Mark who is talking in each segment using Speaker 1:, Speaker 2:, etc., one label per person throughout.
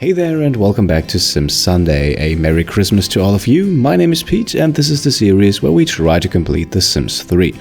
Speaker 1: Hey there and welcome back to Sims Sunday. A Merry Christmas to all of you. My name is Pete and this is the series where we try to complete The Sims 3.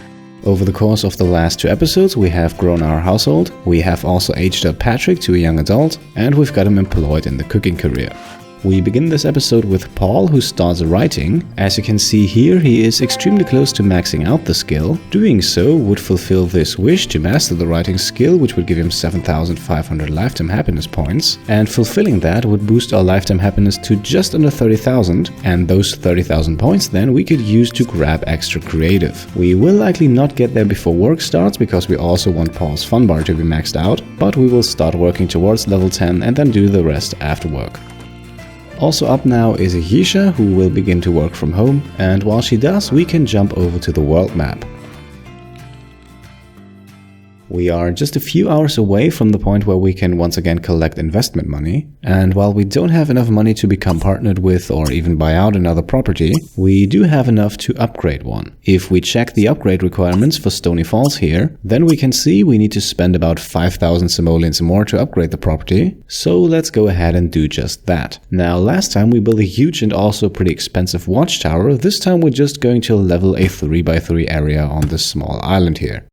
Speaker 1: Over the course of the last 2 episodes we have grown our household, we have also aged up Patrick to a young adult, and we've got him employed in the cooking career. We begin this episode with Paul, who starts writing. As you can see here, he is extremely close to maxing out the skill. Doing so would fulfill this wish to master the writing skill, which would give him 7,500 lifetime happiness points, and fulfilling that would boost our lifetime happiness to just under 30,000, and those 30,000 points then we could use to grab extra creative. We will likely not get there before work starts because we also want Paul's fun bar to be maxed out, but we will start working towards level 10 and then do the rest after work. Also up now is Yisha, who will begin to work from home, and while she does, we can jump over to the world map. We are just a few hours away from the point where we can once again collect investment money, and while we don't have enough money to become partnered with or even buy out another property, we do have enough to upgrade one. If we check the upgrade requirements for Stony Falls here, then we can see we need to spend about 5,000 simoleons more to upgrade the property, so let's go ahead and do just that. Now last time we built a huge and also pretty expensive watchtower, this time we're just going to level a 3x3 area on this small island here.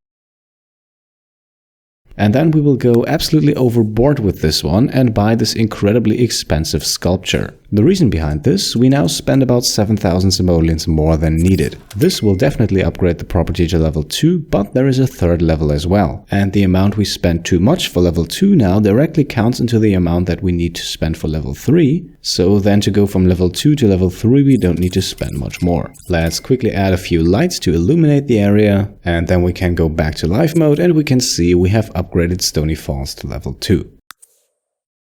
Speaker 1: And then we will go absolutely overboard with this one and buy this incredibly expensive sculpture. The reason behind this, we now spend about 7,000 simoleons more than needed. This will definitely upgrade the property to level 2, but there is a third level as well. And the amount we spent too much for level 2 now directly counts into the amount that we need to spend for level 3. So then to go from level 2 to level 3 we don't need to spend much more. Let's quickly add a few lights to illuminate the area, and then we can go back to live mode and we can see we have upgraded Stony Falls to level 2.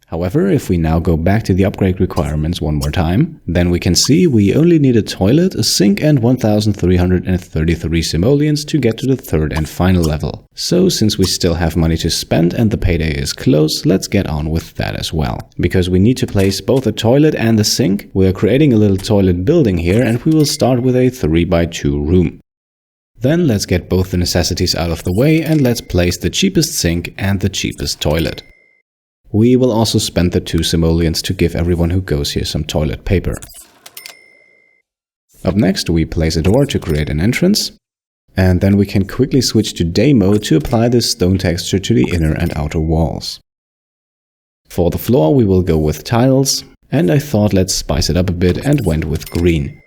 Speaker 1: However, if we now go back to the upgrade requirements one more time, then we can see we only need a toilet, a sink and 1,333 simoleons to get to the third and final level. So since we still have money to spend and the payday is close, let's get on with that as well. Because we need to place both a toilet and a sink, we are creating a little toilet building here and we will start with a 3x2 room. Then let's get both the necessities out of the way and let's place the cheapest sink and the cheapest toilet. We will also spend the 2 simoleons to give everyone who goes here some toilet paper. Up next we place a door to create an entrance, and then we can quickly switch to day mode to apply this stone texture to the inner and outer walls. For the floor we will go with tiles, and I thought let's spice it up a bit and went with green.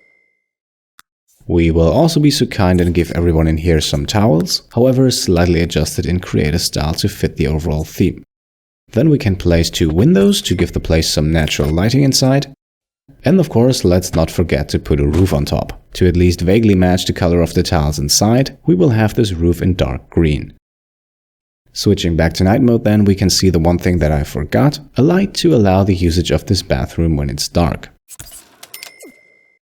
Speaker 1: We will also be so kind and give everyone in here some towels, however slightly adjusted in creator style to fit the overall theme. Then we can place 2 windows to give the place some natural lighting inside. And of course, let's not forget to put a roof on top. To at least vaguely match the color of the tiles inside, we will have this roof in dark green. Switching back to night mode then, we can see the one thing that I forgot, a light to allow the usage of this bathroom when it's dark.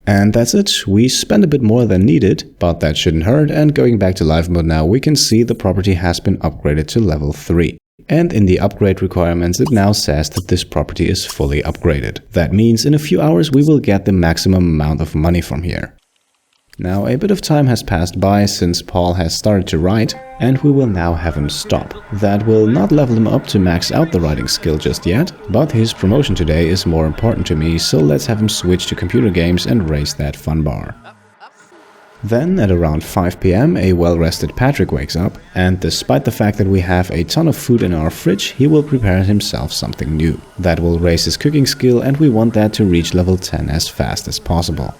Speaker 1: And that's it, we spent a bit more than needed, but that shouldn't hurt, and going back to live mode now, we can see the property has been upgraded to level 3. And in the upgrade requirements it now says that this property is fully upgraded. That means in a few hours we will get the maximum amount of money from here. Now a bit of time has passed by since Paul has started to write, and we will now have him stop. That will not level him up to max out the writing skill just yet, but his promotion today is more important to me, so let's have him switch to computer games and raise that fun bar. Then, at around 5 PM, a well-rested Patrick wakes up, and despite the fact that we have a ton of food in our fridge, he will prepare himself something new. That will raise his cooking skill, and we want that to reach level 10 as fast as possible.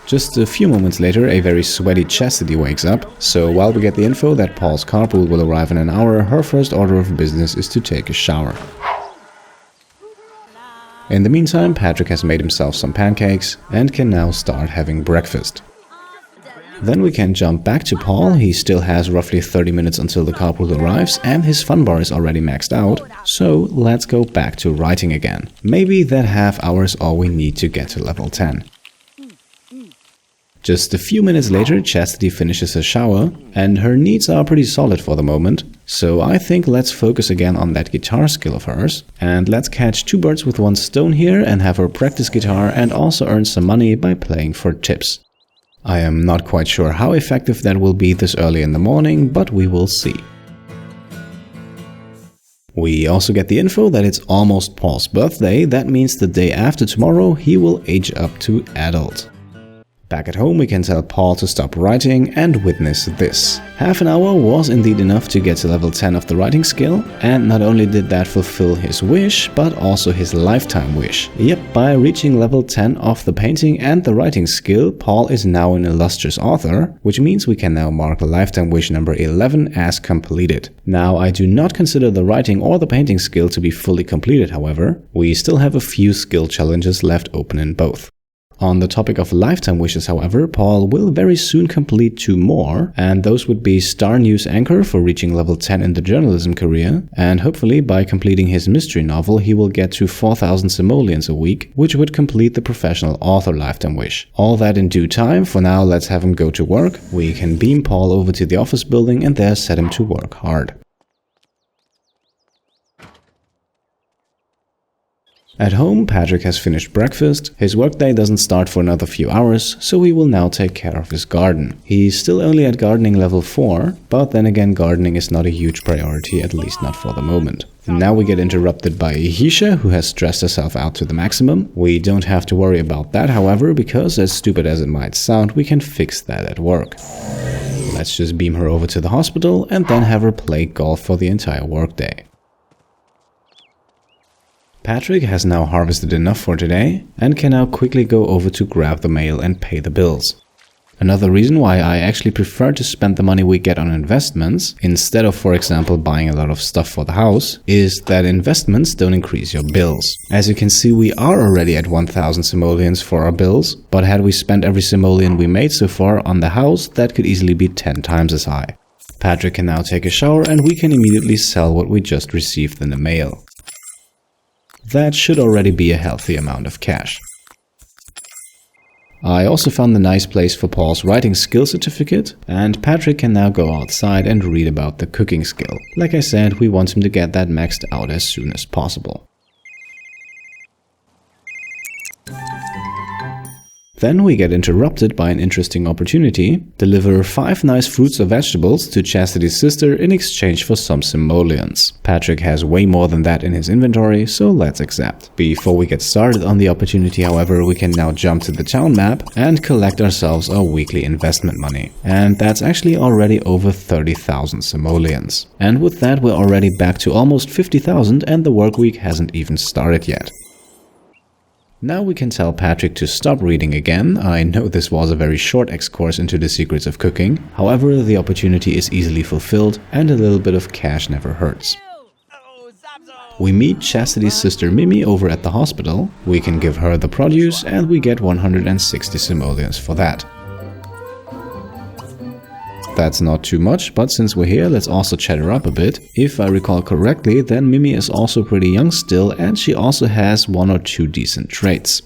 Speaker 1: Just a few moments later, a very sweaty Chastity wakes up, so while we get the info that Paul's carpool will arrive in an hour, her first order of business is to take a shower. In the meantime, Patrick has made himself some pancakes and can now start having breakfast. Then we can jump back to Paul. He still has roughly 30 minutes until the carpool arrives and his fun bar is already maxed out, so let's go back to writing again. Maybe that half hour is all we need to get to level 10. Just a few minutes later, Chastity finishes her shower, and her needs are pretty solid for the moment, so I think let's focus again on that guitar skill of hers, and let's catch 2 birds with 1 stone here and have her practice guitar and also earn some money by playing for tips. I am not quite sure how effective that will be this early in the morning, but we will see. We also get the info that it's almost Paul's birthday. That means the day after tomorrow he will age up to adult. Back at home, we can tell Paul to stop writing and witness this. Half an hour was indeed enough to get to level 10 of the writing skill, and not only did that fulfill his wish, but also his lifetime wish. Yep, by reaching level 10 of the painting and the writing skill, Paul is now an Illustrious Author, which means we can now mark the lifetime wish number 11 as completed. Now, I do not consider the writing or the painting skill to be fully completed, however. We still have a few skill challenges left open in both. On the topic of lifetime wishes, however, Paul will very soon complete 2 more, and those would be Star News Anchor for reaching level 10 in the journalism career, and hopefully by completing his mystery novel he will get to 4,000 simoleons a week, which would complete the professional author lifetime wish. All that in due time. For now, let's have him go to work. We can beam Paul over to the office building and there set him to work hard. At home, Patrick has finished breakfast. His workday doesn't start for another few hours, so he will now take care of his garden. He's still only at gardening level 4, but then again gardening is not a huge priority, at least not for the moment. Now we get interrupted by Hisha, who has stressed herself out to the maximum. We don't have to worry about that, however, because as stupid as it might sound, we can fix that at work. Let's just beam her over to the hospital and then have her play golf for the entire workday. Patrick has now harvested enough for today and can now quickly go over to grab the mail and pay the bills. Another reason why I actually prefer to spend the money we get on investments instead of, for example, buying a lot of stuff for the house is that investments don't increase your bills. As you can see, we are already at 1,000 simoleons for our bills, but had we spent every simoleon we made so far on the house, that could easily be 10 times as high. Patrick can now take a shower and we can immediately sell what we just received in the mail. That should already be a healthy amount of cash. I also found a nice place for Paul's writing skill certificate, and Patrick can now go outside and read about the cooking skill. Like I said, we want him to get that maxed out as soon as possible. Then we get interrupted by an interesting opportunity. Deliver 5 nice fruits or vegetables to Chastity's sister in exchange for some simoleons. Patrick has way more than that in his inventory, so let's accept. Before we get started on the opportunity, however, we can now jump to the town map and collect ourselves our weekly investment money. And that's actually already over 30,000 simoleons. And with that, we're already back to almost 50,000 and the work week hasn't even started yet. Now we can tell Patrick to stop reading again. I know this was a very short excursus into the secrets of cooking. However, the opportunity is easily fulfilled and a little bit of cash never hurts. We meet Chastity's sister Mimi over at the hospital. We can give her the produce and we get 160 simoleons for that. That's not too much, but since we're here, let's also chat her up a bit. If I recall correctly, then Mimi is also pretty young still, and she also has 1 or 2 decent traits.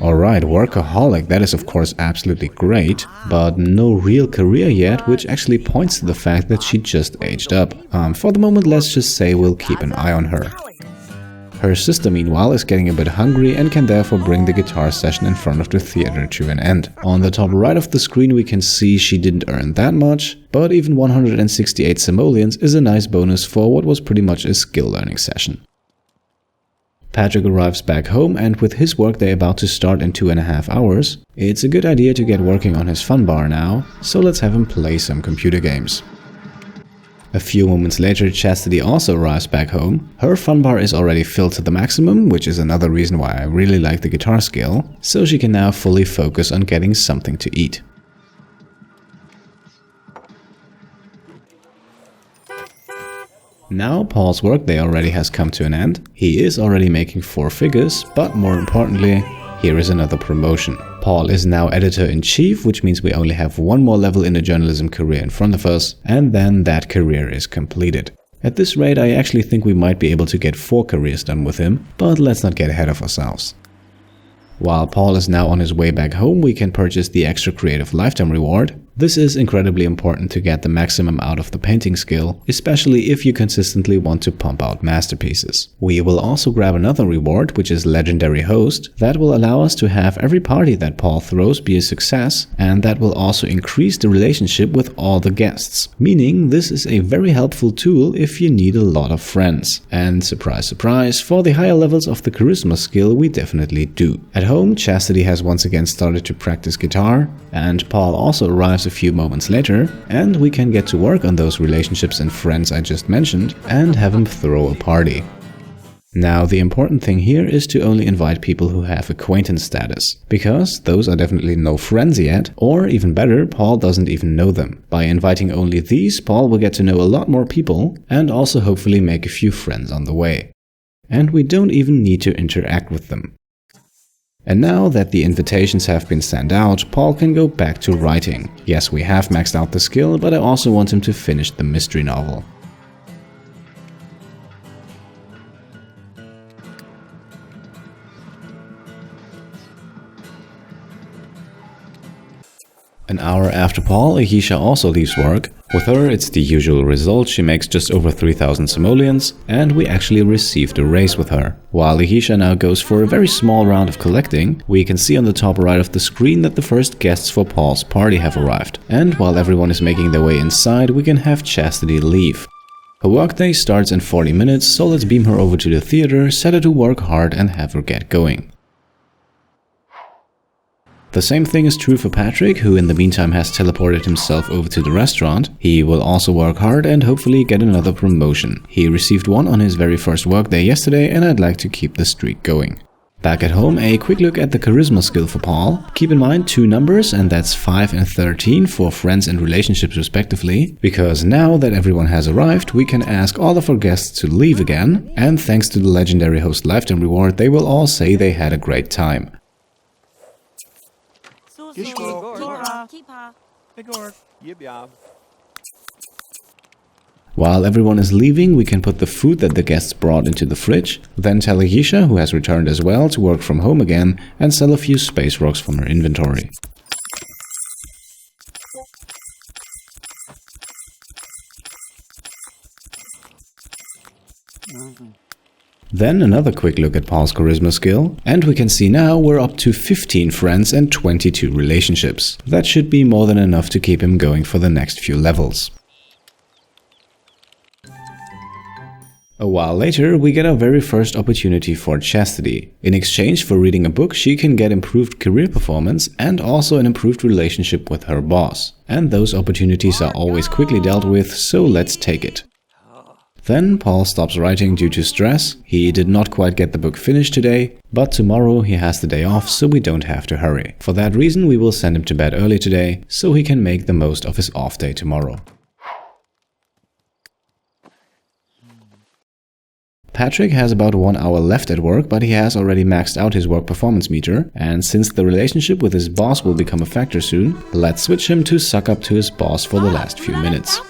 Speaker 1: Alright, workaholic, that is of course absolutely great, but no real career yet, which actually points to the fact that she just aged up. For the moment, let's just say we'll keep an eye on her. Her sister, meanwhile, is getting a bit hungry and can therefore bring the guitar session in front of the theater to an end. On the top right of the screen we can see she didn't earn that much, but even 168 simoleons is a nice bonus for what was pretty much a skill learning session. Patrick arrives back home, and with his workday about to start in 2.5 hours, it's a good idea to get working on his fun bar now, so let's have him play some computer games. A few moments later, Chastity also arrives back home. Her fun bar is already filled to the maximum, which is another reason why I really like the guitar skill, so she can now fully focus on getting something to eat. Now Paul's workday already has come to an end. He is already making 4 figures, but more importantly, here is another promotion. Paul is now editor-in-chief, which means we only have 1 more level in a journalism career in front of us, and then that career is completed. At this rate, I actually think we might be able to get 4 careers done with him, but let's not get ahead of ourselves. While Paul is now on his way back home, we can purchase the extra creative lifetime reward. This is incredibly important to get the maximum out of the painting skill, especially if you consistently want to pump out masterpieces. We will also grab another reward, which is Legendary Host. That will allow us to have every party that Paul throws be a success, and that will also increase the relationship with all the guests. Meaning this is a very helpful tool if you need a lot of friends. And surprise surprise, for the higher levels of the charisma skill we definitely do. At home, Chastity has once again started to practice guitar, and Paul also arrives a few moments later, and we can get to work on those relationships and friends I just mentioned and have him throw a party. Now, the important thing here is to only invite people who have acquaintance status, because those are definitely no friends yet, or even better, Paul doesn't even know them. By inviting only these, Paul will get to know a lot more people and also hopefully make a few friends on the way. And we don't even need to interact with them. And now that the invitations have been sent out, Paul can go back to writing. Yes, we have maxed out the skill, but I also want him to finish the mystery novel. An hour after Paul, Ahisha also leaves work. With her, it's the usual result. She makes just over 3,000 simoleons, and we actually received a raise with her. While Ahisha now goes for a very small round of collecting, we can see on the top right of the screen that the first guests for Paul's party have arrived. And while everyone is making their way inside, we can have Chastity leave. Her workday starts in 40 minutes, so let's beam her over to the theater, set her to work hard and have her get going. The same thing is true for Patrick, who in the meantime has teleported himself over to the restaurant. He will also work hard and hopefully get another promotion. He received one on his very first workday yesterday, and I'd like to keep the streak going. Back at home, a quick look at the charisma skill for Paul. Keep in mind two numbers, and that's 5 and 13 for friends and relationships respectively, because now that everyone has arrived, we can ask all of our guests to leave again, and thanks to the legendary host lifetime reward, they will all say they had a great time. While everyone is leaving, we can put the food that the guests brought into the fridge, then tell Ahisha, who has returned as well, to work from home again and sell a few space rocks from her inventory. Then another quick look at Paul's charisma skill, and we can see now we're up to 15 friends and 22 relationships. That should be more than enough to keep him going for the next few levels. A while later, we get our very first opportunity for Chastity. In exchange for reading a book, she can get improved career performance and also an improved relationship with her boss. And those opportunities are always quickly dealt with, so let's take it. Then Paul stops writing due to stress. He did not quite get the book finished today, but tomorrow he has the day off, so we don't have to hurry. For that reason, we will send him to bed early today, so he can make the most of his off day tomorrow. Patrick has about 1 hour left at work, but he has already maxed out his work performance meter, and since the relationship with his boss will become a factor soon, let's switch him to suck up to his boss for the last few minutes.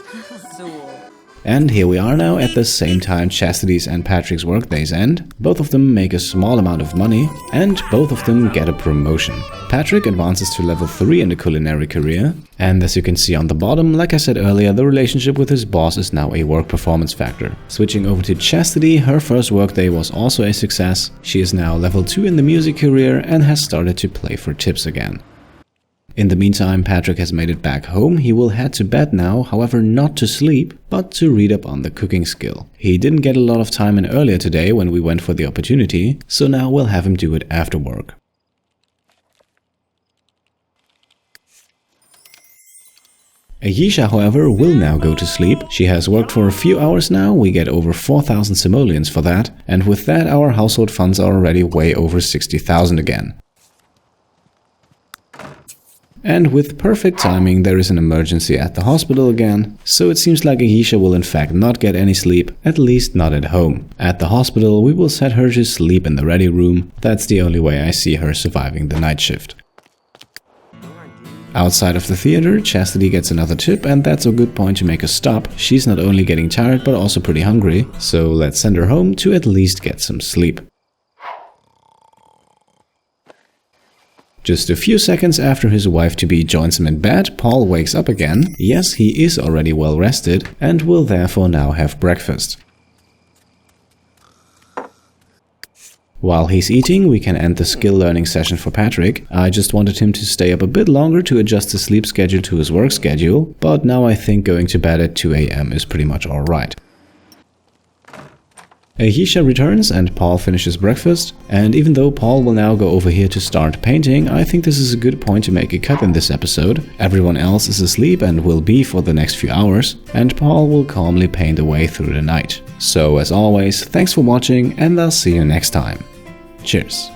Speaker 1: And here we are now at the same time Chastity's and Patrick's workdays end. Both of them make a small amount of money, and both of them get a promotion. Patrick advances to level 3 in the culinary career, and as you can see on the bottom, like I said earlier, the relationship with his boss is now a work performance factor. Switching over to Chastity, her first workday was also a success. She is now level 2 in the music career and has started to play for tips again. In the meantime, Patrick has made it back home. He will head to bed now, however not to sleep, but to read up on the cooking skill. He didn't get a lot of time in earlier today when we went for the opportunity, so now we'll have him do it after work. Ahisha, however, will now go to sleep. She has worked for a few hours now, we get over 4,000 simoleons for that, and with that our household funds are already way over 60,000 again. And with perfect timing, there is an emergency at the hospital again, so it seems like Ahisha will in fact not get any sleep, at least not at home. At the hospital, we will set her to sleep in the ready room. That's the only way I see her surviving the night shift. Outside of the theater, Chastity gets another tip, and that's a good point to make a stop. She's not only getting tired, but also pretty hungry, so let's send her home to at least get some sleep. Just a few seconds after his wife-to-be joins him in bed, Paul wakes up again. Yes, he is already well rested and will therefore now have breakfast. While he's eating, we can end the skill learning session for Patrick. I just wanted him to stay up a bit longer to adjust his sleep schedule to his work schedule, but now I think going to bed at 2 AM is pretty much alright. Ahisha returns and Paul finishes breakfast, and even though Paul will now go over here to start painting, I think this is a good point to make a cut in this episode. Everyone else is asleep and will be for the next few hours, and Paul will calmly paint away through the night. So as always, thanks for watching and I'll see you next time. Cheers.